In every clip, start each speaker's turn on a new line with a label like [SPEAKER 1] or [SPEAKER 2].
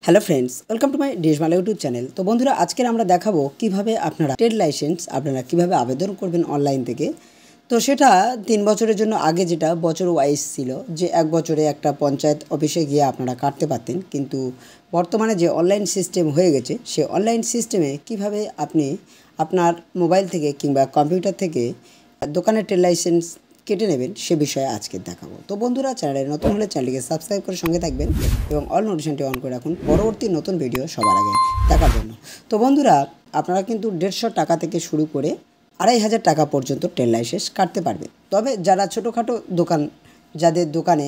[SPEAKER 1] Hello friends welcome to my Dishmala YouTube channel. तो बंधुरा आज के আমরা দেখাবো কিভাবে আপনারা ট্রেড লাইসেন্স আপনারা কিভাবে আবেদন করবেন অনলাইন থেকে। তো সেটা 3 বছরের জন্য আগে যেটা বছর ওয়াইজ ছিল যে এক বছরে একটা পঞ্চায়েত অফিসে গিয়ে আপনারা কাটতে পারতেন, কিন্তু বর্তমানে যে অনলাইন সিস্টেম হয়ে গেছে সেই অনলাইন সিস্টেমে কিভাবে আপনি আপনার মোবাইল থেকে কিংবা কম্পিউটার থেকে দোকানের ট্রেড লাইসেন্স কেটে নেবেন সে বিষয়ে আজকে দেখাবো। তো বন্ধুরা চ্যানেলে নতুন হলে চ্যানেলটিকে সাবস্ক্রাইব করে সঙ্গে থাকবেন এবং অল নোটিফিকেশনটি অন করে রাখুন পরবর্তী নতুন ভিডিও সবার আগে দেখার জন্য। তো বন্ধুরা আপনারা কিন্তু 150 টাকা থেকে শুরু করে 2500 টাকা পর্যন্ত ট্রেড লাইসেন্স কাটতে পারবেন। তবে যারা ছোটোখাটো দোকান, যাদের দোকানে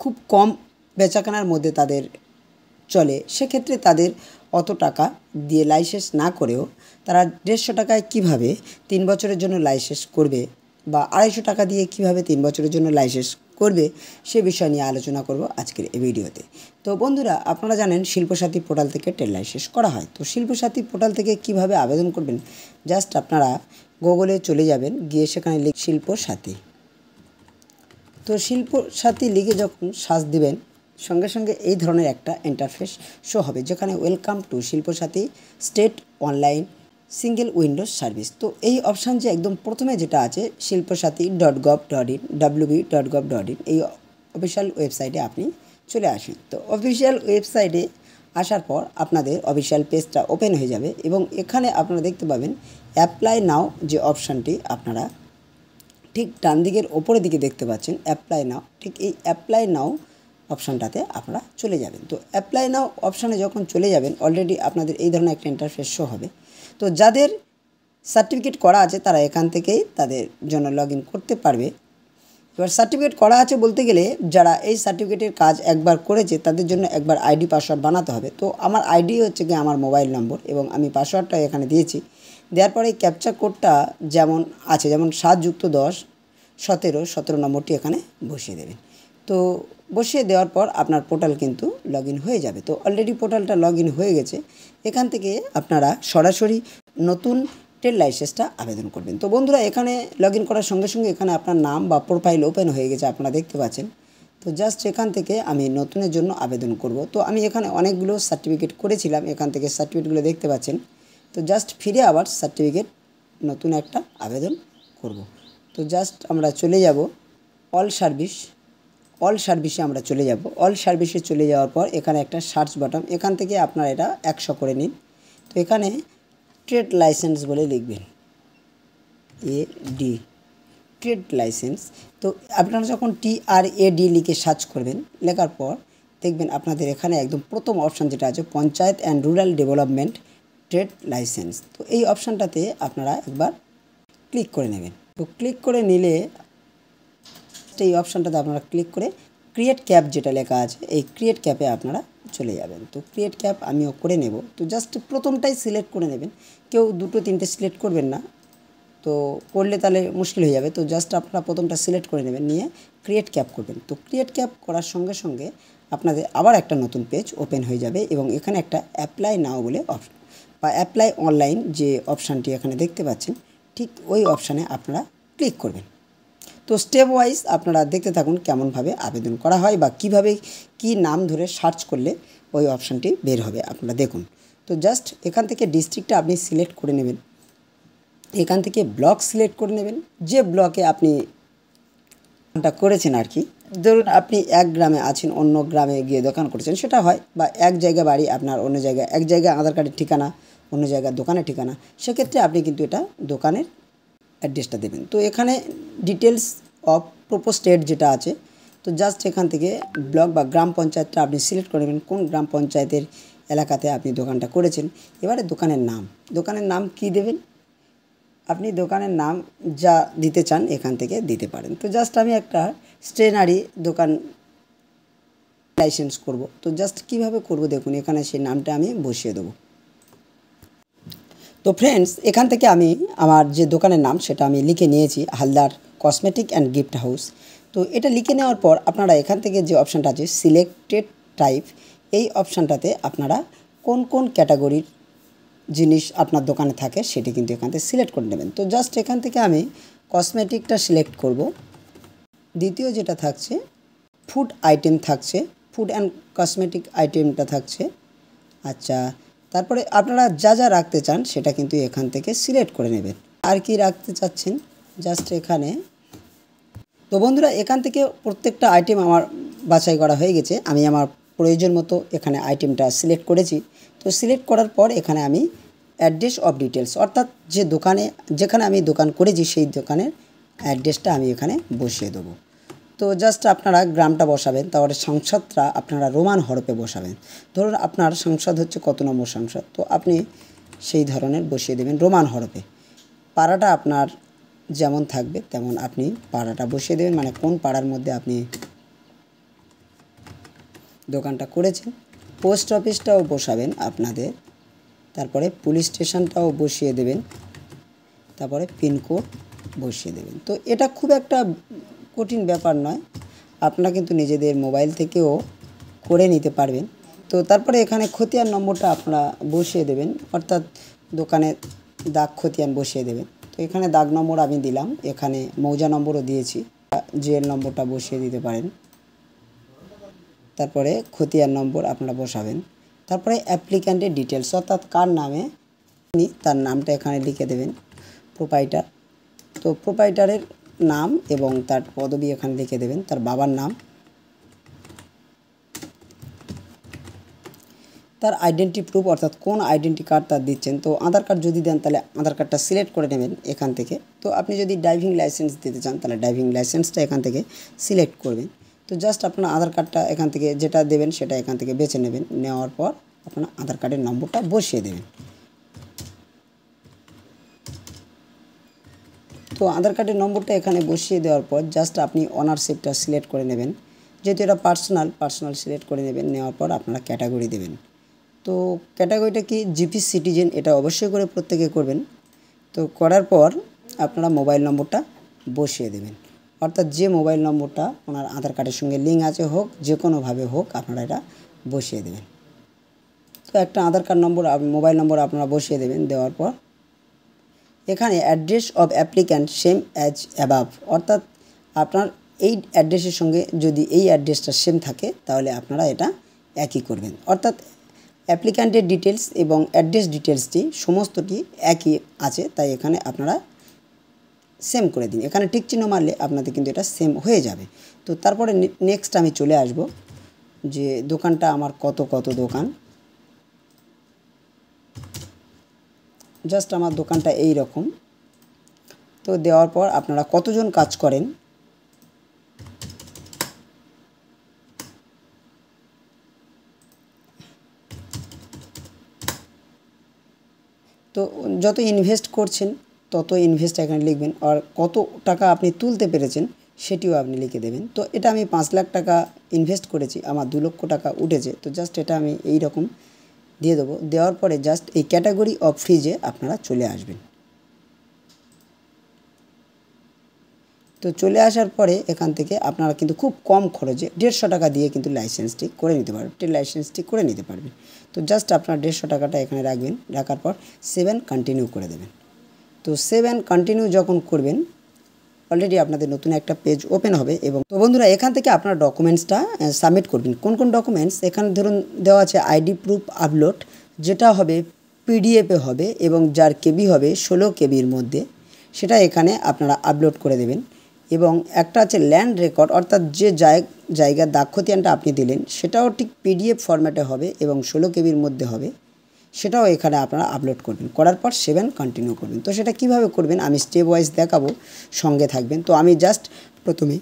[SPEAKER 1] খুব কম বেচাকেনার মধ্যে তাদের চলে, সেক্ষেত্রে তাদের অত টাকা দিয়ে লাইসেন্স না করেও তারা 150 টাকায় কীভাবে 3 বছরের জন্য লাইসেন্স করবে বা 250 টাকা দিয়ে কিভাবে 3 বছরের জন্য লাইসেন্স করবে সে বিষয় নিয়ে আলোচনা করব আজকের এই ভিডিওতে। তো বন্ধুরা আপনারা জানেন শিল্পসাথী পোর্টাল থেকে ট্রেড লাইসেন্স করা হয়। তো শিল্পসাথী পোর্টাল থেকে কিভাবে আবেদন করবেন, জাস্ট আপনারা গুগলে চলে যাবেন, গিয়ে সেখানে শিল্পসাথী, তো শিল্পসাথী লিখে যখন সার্চ দিবেন সঙ্গে সঙ্গে এই ধরনের একটা ইন্টারফেস শো হবে, যেখানে welcome to Silpasathi state online single windows service. তো এই অপশান যে একদম প্রথমে যেটা আছে শিল্পসাথী.gov.in www.gov.in এই অফিসিয়াল ওয়েবসাইটে আপনি চলে আসেন। তো অফিসিয়াল ওয়েবসাইটে আসার পর আপনাদের অফিসিয়াল পেজটা ওপেন হয়ে যাবে এবং এখানে আপনারা দেখতে পাবেন অ্যাপ্লাই নাও যে অপশানটি আপনারা ঠিক ডান দিকের ওপরের দিকে দেখতে পাচ্ছেন অ্যাপ্লাই নাও, ঠিক এই অ্যাপ্লাই নাও অপশানটাতে আপনারা চলে যাবেন। তো অ্যাপ্লাই নাও অপশানে যখন চলে যাবেন অলরেডি আপনাদের এই ধরনের একটা ইন্টারফেস শো হবে। তো যাদের সার্টিফিকেট করা আছে তারা এখান থেকেই তাদের জন্য লগ ইন করতে পারবে। এবার সার্টিফিকেট করা আছে বলতে গেলে যারা এই সার্টিফিকেটের কাজ একবার করেছে তাদের জন্য একবার আইডি পাসওয়ার্ড বানাতে হবে। তো আমার আইডি হচ্ছে কি আমার মোবাইল নম্বর এবং আমি পাসওয়ার্ডটা এখানে দিয়েছি। দেওয়ার পরে ক্যাপচা কোডটা যেমন আছে, যেমন 7+10 17 নম্বরটি এখানে বসিয়ে দেবেন। তো বসিয়ে দেওয়ার পর আপনার পোর্টাল কিন্তু লগ ইন হয়ে যাবে। তো অলরেডি পোর্টালটা লগ ইন হয়ে গেছে। এখান থেকে আপনারা সরাসরি নতুন ট্রেড লাইসেন্সটা আবেদন করবেন। তো বন্ধুরা এখানে লগ ইন করার সঙ্গে সঙ্গে এখানে আপনার নাম বা প্রোফাইল ওপেন হয়ে গেছে, আপনারা দেখতে পাচ্ছেন। তো জাস্ট এখান থেকে আমি নতুনের জন্য আবেদন করব। তো আমি এখানে অনেকগুলো সার্টিফিকেট করেছিলাম, এখান থেকে সার্টিফিকেটগুলো দেখতে পাচ্ছেন। তো জাস্ট ফিরে আবার সার্টিফিকেট নতুন একটা আবেদন করব। তো জাস্ট আমরা চলে যাব অল সার্ভিসে আমরা চলে যাব। অল সার্ভিসে চলে যাওয়ার পর এখানে একটা সার্চ বাটন, এখান থেকে আপনারা এটা 100 করে নিন। তো এখানে ট্রেড লাইসেন্স বলে লিখবেন, AD ট্রেড লাইসেন্স। তো আপনারা যখন TRAD লিখে সার্চ করবেন, লেখার পর দেখবেন আপনাদের এখানে একদম প্রথম অপশান যেটা আছে panchayat and rural development trade licence. তো এই অপশানটাতে আপনারা একবার ক্লিক করে নেবেন। তো ক্লিক করে নিলে এই অপশানটাতে আপনারা ক্লিক করে ক্রিয়েট ক্যাপ যেটা লেখা আছে এই ক্রিয়েট ক্যাপে আপনারা চলে যাবেন। তো ক্রিয়েট ক্যাপ আমিও করে নেব। তো জাস্ট প্রথমটাই সিলেক্ট করে নেবেন, কেউ 2-3টে সিলেক্ট করবেন না, তো করলে তাহলে মুশকিল হয়ে যাবে। তো জাস্ট আপনারা প্রথমটা সিলেক্ট করে নেবেন, নিয়ে ক্রিয়েট ক্যাপ করবেন। তো ক্রিয়েট ক্যাপ করার সঙ্গে সঙ্গে আপনাদের আবার একটা নতুন পেজ ওপেন হয়ে যাবে এবং এখানে একটা অ্যাপ্লাই নাও বলে অপশন বা অ্যাপ্লাই অনলাইন যে অপশানটি এখানে দেখতে পাচ্ছেন ঠিক ওই অপশানে আপনারা ক্লিক করবেন। তো স্টেপ ওয়াইজ আপনারা দেখতে থাকুন কেমনভাবে আবেদন করা হয় বা কিভাবে কি নাম ধরে সার্চ করলে ওই অপশানটি বের হবে আপনারা দেখুন। তো জাস্ট এখান থেকে ডিস্ট্রিক্টটা আপনি সিলেক্ট করে নেবেন, এখান থেকে ব্লক সিলেক্ট করে নেবেন, যে ব্লকে আপনি করেছেন আর কি। ধরুন আপনি এক গ্রামে আছেন, অন্য গ্রামে গিয়ে দোকান করেছেন সেটা হয়, বা এক জায়গায় বাড়ি আপনার, অন্য জায়গায় এক জায়গায় আধার কার্ডের ঠিকানা, অন্য জায়গায় দোকানের ঠিকানা, সেক্ষেত্রে আপনি কিন্তু এটা দোকানের অ্যাড্রেসটা দেবেন। তো এখানে ডিটেলস অফ প্রপোজ স্টেট যেটা আছে, তো জাস্ট এখান থেকে ব্লক বা গ্রাম পঞ্চায়েতটা আপনি সিলেক্ট করে নেবেন, কোন গ্রাম পঞ্চায়েতের এলাকাতে আপনি দোকানটা করেছেন। এবারে দোকানের নাম কি দেবেন, আপনি দোকানের নাম যা দিতে চান এখান থেকে দিতে পারেন। তো জাস্ট আমি একটা স্টেশনারি দোকান লাইসেন্স করব। তো জাস্ট কিভাবে করব দেখুন, এখানে সেই নামটা আমি বসিয়ে দেবো। তো ফ্রেন্ডস এখান থেকে আমি আমার যে দোকানের নাম সেটা আমি লিখে নিয়েছি, Haldar cosmetic and gift house. তো এটা লিখে নেওয়ার পর আপনারা এখান থেকে যে অপশানটা আছে সিলেক্টেড টাইপ, এই অপশানটাতে আপনারা কোন কোন ক্যাটাগরির জিনিস আপনার দোকানে থাকে সেটি কিন্তু এখান থেকে সিলেক্ট করে নেবেন। তো জাস্ট এখান থেকে আমি কসমেটিকটা সিলেক্ট করব। দ্বিতীয় যেটা থাকছে ফুড আইটেম থাকছে, ফুড অ্যান্ড কসমেটিক আইটেমটা থাকছে। আচ্ছা, তারপরে আপনারা যা যা রাখতে চান সেটা কিন্তু এখান থেকে সিলেক্ট করে নেবেন। আর কি রাখতে চাচ্ছেন জাস্ট এখানে। তো বন্ধুরা এখান থেকে প্রত্যেকটা আইটেম আমার বাছাই করা হয়ে গেছে। আমি আমার প্রয়োজন মতো এখানে আইটেমটা সিলেক্ট করেছি। তো সিলেক্ট করার পর এখানে আমি অ্যাড্রেস অফ ডিটেলস, অর্থাৎ যে দোকানে যেখানে আমি দোকান করেছি সেই দোকানের অ্যাড্রেসটা আমি এখানে বসিয়ে দেবো। তো জাস্ট আপনারা গ্রামটা বসাবেন, তারপরে সংসদটা আপনারা রোমান হরফে বসাবেন। ধরুন আপনার সংসদ হচ্ছে কত নম্বর সংসদ, তো আপনি সেই ধরনের বসিয়ে দেবেন রোমান হরফে। পাড়াটা আপনার যেমন থাকবে তেমন আপনি পাড়াটা বসিয়ে দেবেন, মানে কোন পাড়ার মধ্যে আপনি দোকানটা করেছেন। পোস্ট অফিসটাও বসাবেন আপনাদের, তারপরে পুলিশ স্টেশনটাও বসিয়ে দেবেন, তারপরে পিনকোড বসিয়ে দেবেন। তো এটা খুব একটা কঠিন ব্যাপার নয়, আপনারা কিন্তু নিজেদের মোবাইল থেকেও করে নিতে পারবেন। তো তারপরে এখানে খতিয়ান নম্বরটা আপনারা বসিয়ে দেবেন, অর্থাৎ দোকানের দাগ খতিয়ান বসিয়ে দেবেন। তো এখানে দাগ নম্বর আমি দিলাম, এখানে মৌজা নম্বরও দিয়েছি, জিএল নম্বরটা বসিয়ে দিতে পারেন। তারপরে খতিয়ান নম্বর আপনারা বসাবেন। তারপরে অ্যাপ্লিক্যান্টের ডিটেলস, অর্থাৎ কার নামে তার নামটা এখানে লিখে দেবেন, প্রোপাইটার। তো প্রোপাইটারের নাম এবং তার পদবি এখানে লিখে দেবেন, তার বাবার নাম, তার আইডেন্টি প্রুফ, অর্থাৎ কোন আইডেন্টি কার্ড তার দিচ্ছেন। তো আধার কার্ড যদি দেন তাহলে আধার কার্ডটা সিলেক্ট করে নেবেন এখান থেকে। তো আপনি যদি ড্রাইভিং লাইসেন্স দিতে চান তাহলে ড্রাইভিং লাইসেন্সটা এখান থেকে সিলেক্ট করবেন। তো জাস্ট আপনার আধার কার্ডটা এখান থেকে যেটা দেবেন সেটা এখান থেকে বেছে নেবেন, নেওয়ার পর আপনার আধার কার্ডের নম্বরটা বসিয়ে দেবেন। তো আধার কার্ডের নম্বরটা এখানে বসিয়ে দেওয়ার পর জাস্ট আপনি অনারশিপটা সিলেক্ট করে নেবেন, যেহেতু এটা পার্সোনাল সিলেক্ট করে নেবেন। নেওয়ার পর আপনারা ক্যাটাগরি দেবেন। তো ক্যাটাগরিটা কি জিপি সিটিজেন, এটা অবশ্যই করে প্রত্যেকে করবেন। তো করার পর আপনারা মোবাইল নম্বরটা বসিয়ে দেবেন, অর্থাৎ যে মোবাইল নম্বরটা ওনার আধার কার্ডের সঙ্গে লিঙ্ক আছে হোক, যে কোনোভাবে হোক আপনারা এটা বসিয়ে দেবেন। তো একটা আধার কার্ড নম্বর মোবাইল নম্বর আপনারা বসিয়ে দেবেন। দেওয়ার পর এখানে address of applicant same as above, অর্থাৎ আপনার এই অ্যাড্রেসের সঙ্গে যদি এই অ্যাড্রেসটা সেম থাকে তাহলে আপনারা এটা একই করবেন, অর্থাৎ অ্যাপ্লিক্যান্টের ডিটেলস এবং অ্যাড্রেস ডিটেলসটি সমস্তটি একই আছে, তাই এখানে আপনারা সেম করে দিন। এখানে টিক চিহ্ন মারলে আপনাদের কিন্তু এটা সেম হয়ে যাবে। তো তারপরে নেক্সট আমি চলে আসব যে দোকানটা আমার কত দোকান। জাস্ট আমার দোকানটা এই রকম। তো দেওয়ার পর আপনারা কতজন কাজ করেন, তো যত ইনভেস্ট করছেন তত ইনভেস্ট এখানে লিখবেন, আর কত টাকা আপনি তুলতে পেরেছেন সেটিও আপনি লিখে দেবেন। তো এটা আমি 5 লাখ টাকা ইনভেস্ট করেছি, আমার 2 লক্ষ টাকা উঠেছে। তো জাস্ট এটা আমি এই রকম দিয়ে দেবো। দেওয়ার পরে জাস্ট এই ক্যাটাগরি অফ ফ্রিজে আপনারা চলে আসবেন। তো চলে আসার পরে এখান থেকে আপনারা কিন্তু খুব কম খরচে 150 টাকা দিয়ে কিন্তু লাইসেন্সটি করে নিতে পারবেন, ট্রেড লাইসেন্সটি করে নিতে পারবেন। তো জাস্ট আপনার 150 টাকাটা এখানে রাখবেন, রাখার পর 7 কন্টিনিউ করে দেবেন। তো 7 কন্টিনিউ যখন করবেন অলরেডি আপনাদের নতুন একটা পেজ ওপেন হবে। এবং তো বন্ধুরা এখান থেকে আপনার ডকুমেন্টসটা সাবমিট করবেন। কোন কোন ডকুমেন্টস এখানে ধরুন দেওয়া আছে, আইডি প্রুফ আপলোড, যেটা হবে পিডিএফে হবে এবং যার কেবি হবে 16 কেবির মধ্যে, সেটা এখানে আপনারা আপলোড করে দেবেন। এবং একটা আছে ল্যান্ড রেকর্ড, অর্থাৎ যে জায়গার দাগ খতিয়ানটা আপনি দিলেন সেটাও ঠিক পিডিএফ ফরম্যাটে হবে এবং 16 কেবির মধ্যে হবে, সেটাও এখানে আপনারা আপলোড করবেন। করার পর 7 কন্টিনিউ করবেন। তো সেটা কিভাবে করবেন আমি স্টেপ ওয়াইজ দেখাবো, সঙ্গে থাকবেন। তো আমি জাস্ট প্রথমে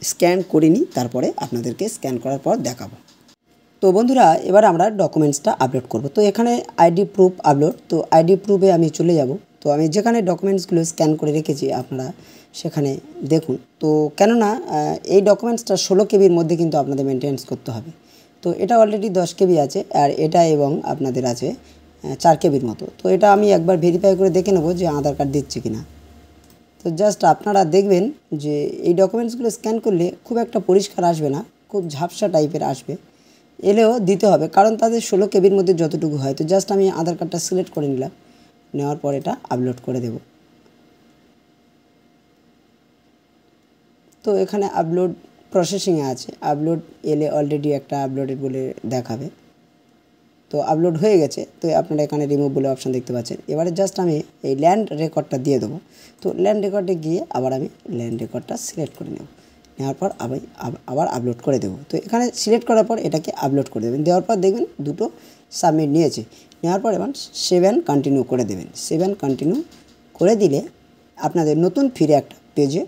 [SPEAKER 1] স্ক্যান করে নিই, তারপরে আপনাদেরকে স্ক্যান করার পর দেখাবো। তো বন্ধুরা এবার আমরা ডকুমেন্টসটা আপলোড করব। তো এখানে আইডি প্রুফ আপলোড, তো আইডি প্রুফে আমি চলে যাব। তো আমি যেখানে ডকুমেন্টসগুলো স্ক্যান করে রেখেছি আপনারা সেখানে দেখুন। তো কেননা এই ডকুমেন্টসটা 16 কেবির মধ্যে কিন্তু আপনাদের মেনটেন্স করতে হবে। তো এটা অলরেডি 10 কেবি আছে, আর এটা এবং আপনাদের আছে 4 কেবির মতো। তো এটা আমি একবার ভেরিফাই করে দেখে নেবো যে আধার কার্ড দিচ্ছে কিনা। তো জাস্ট আপনারা দেখবেন যে এই ডকুমেন্টসগুলো স্ক্যান করলে খুব একটা পরিষ্কার আসবে না, খুব ঝাপসা টাইপের আসবে। এলেও দিতে হবে, কারণ তাদের 16 কেবির মধ্যে যতটুকু হয়। তো জাস্ট আমি আধার কার্ডটা সিলেক্ট করে নিলাম, নেওয়ার পর এটা আপলোড করে দেব। তো এখানে আপলোড প্রসেসিংয়ে আছে, আপলোড এলে অলরেডি একটা আপলোডেড বলে দেখাবে। তো আপলোড হয়ে গেছে। তো আপনারা এখানে রিমুভ বলে অপশান দেখতে পাচ্ছেন। এবারে জাস্ট আমি এই ল্যান্ড রেকর্ডটা দিয়ে দেবো। তো ল্যান্ড রেকর্ডে গিয়ে আবার আমি ল্যান্ড রেকর্ডটা সিলেক্ট করে নেব, নেওয়ার পর আবার আপলোড করে দেবো। তো এখানে সিলেক্ট করার পর এটাকে আপলোড করে দেবেন, দেওয়ার পর দেখবেন দুটো সাবমিট নিয়েছে। নেওয়ার পর এবার সেভ অ্যান্ড কন্টিনিউ করে দেবেন। সেভ অ্যান্ড কন্টিনিউ করে দিলে আপনাদের নতুন ফিরে একটা পেজে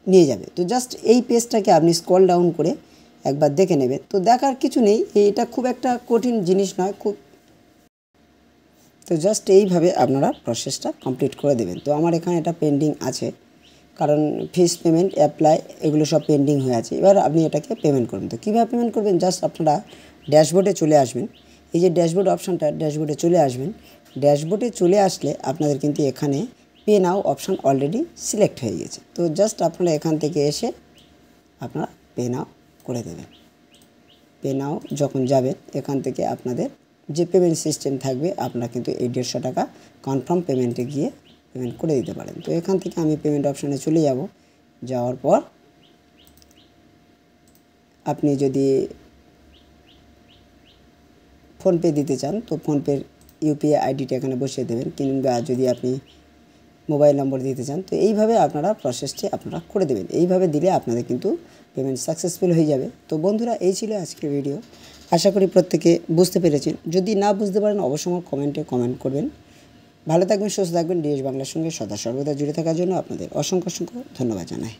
[SPEAKER 1] নিয়ে যাবে। তো জাস্ট এই পেজটাকে আপনি স্ক্রল ডাউন করে একবার দেখে নেবেন। তো দেখার কিছু নেই, এটা খুব একটা কঠিন জিনিস নয় খুব। তো জাস্ট এইভাবে আপনারা প্রসেসটা কমপ্লিট করে দেবেন। তো আমার এখানে এটা পেন্ডিং আছে, কারণ ফিস পেমেন্ট অ্যাপ্লাই এগুলো সব পেন্ডিং হয়ে আছে। এবার আপনি এটাকে পেমেন্ট করবেন। তো কীভাবে পেমেন্ট করবেন, জাস্ট আপনারা ড্যাশবোর্ডে চলে আসবেন। এই যে ড্যাশবোর্ড অপশানটা, ড্যাশবোর্ডে চলে আসবেন। ড্যাশবোর্ডে চলে আসলে আপনাদের কিন্তু এখানে পে নাও অপশান অলরেডি সিলেক্ট হয়ে গেছে। তো জাস্ট আপনারা এখান থেকে এসে আপনারা পে নাও করে দেবেন। পে নাও যখন যাবেন এখান থেকে আপনাদের যে পেমেন্ট সিস্টেম থাকবে আপনারা কিন্তু এই 150 টাকা কনফার্ম পেমেন্টে গিয়ে পেমেন্ট করে দিতে পারেন। তো এখান থেকে আমি পেমেন্ট অপশানে চলে যাব। যাওয়ার পর আপনি যদি ফোনপে দিতে চান তো ফোনপের ইউপিআই আইডিটা এখানে বসিয়ে দেবেন, কিংবা যদি আপনি মোবাইল নম্বর দিতে চান তো এইভাবে আপনারা প্রসেসটি আপনারা করে দেবেন। এইভাবে দিলে আপনাদের কিন্তু পেমেন্ট সাকসেসফুল হয়ে যাবে। তো বন্ধুরা, এই ছিল আজকের ভিডিও। আশা করি প্রত্যেকে বুঝতে পেরেছেন। যদি না বুঝতে পারেন অবশ্যই আমার কমেন্টে কমেন্ট করবেন। ভালো থাকবেন, সুস্থ থাকবেন। ডিএস বাংলার সঙ্গে সদা সর্বদা জুড়ে থাকার জন্য আপনাদের অসংখ্য ধন্যবাদ জানাই।